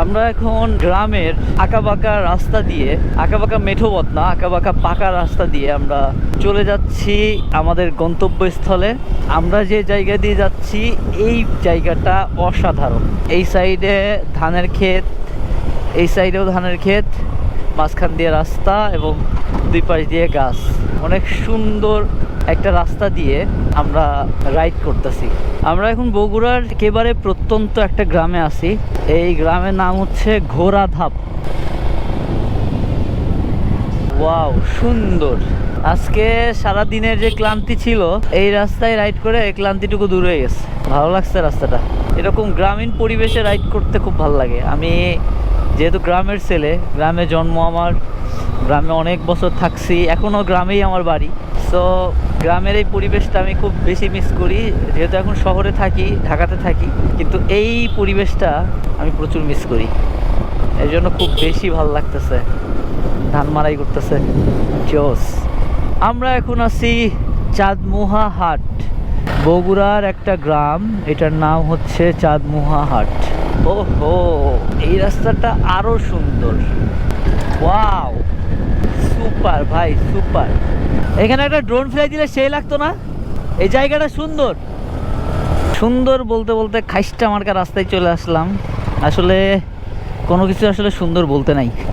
আমরা এখন গ্রামের আঁকাবাঁকা রাস্তা দিয়ে, আঁকাবাঁকা মেঠো পথ না, আঁকাবাঁকা পাকা রাস্তা দিয়ে আমরা চলে যাচ্ছি আমাদের গন্তব্যস্থলে। আমরা যে জায়গা দিয়ে যাচ্ছি এই জায়গাটা অসাধারণ। এই সাইডে ধানের ক্ষেত, এই সাইডেও ধানের ক্ষেত, মাঝখান দিয়ে রাস্তা এবং দুই পাশ দিয়ে গাছ। অনেক সুন্দর একটা রাস্তা দিয়ে আমরা রাইড করতেছি। আমরা এখন বগুড়ার একেবারে প্রত্যন্ত একটা গ্রামে আছি। এই গ্রামের নাম হচ্ছে ঘোড়াধাপ। ওয়াও, সুন্দর। আজকে সারা দিনের যে ক্লান্তি ছিল এই রাস্তায় রাইড করে এই ক্লান্তিটুকু দূর হয়ে গেছে। ভালো লাগছে রাস্তাটা। এরকম গ্রামীণ পরিবেশে রাইড করতে খুব ভালো লাগে। আমি যেহেতু গ্রামের ছেলে, গ্রামে জন্ম আমার, গ্রামে অনেক বছর থাকছি, এখনও গ্রামেই আমার বাড়ি। সো গ্রামের এই পরিবেশটা আমি খুব বেশি মিস করি। যেহেতু এখন শহরে থাকি, ঢাকাতে থাকি, কিন্তু এই পরিবেশটা আমি প্রচুর মিস করি। এই জন্য খুব বেশি ভালো লাগতেছে। ধান মারাই করতেছে, জোস। আমরা এখন আছি চাঁদমুহা হাট, বগুড়ার একটা গ্রাম। এটার নাম হচ্ছে চাঁদমুহা হাট। ওহো, এই রাস্তাটা আরো সুন্দর। ওয়াও, সুপার ভাই, সুপার। এখানে একটা ড্রোন ফ্লাই দিলে সেই লাগতো না? এই জায়গাটা সুন্দর। সুন্দর বলতে বলতে খাইস্টা মার্কা রাস্তায় চলে আসলাম। আসলে কোনো কিছু আসলে সুন্দর বলতে নাই।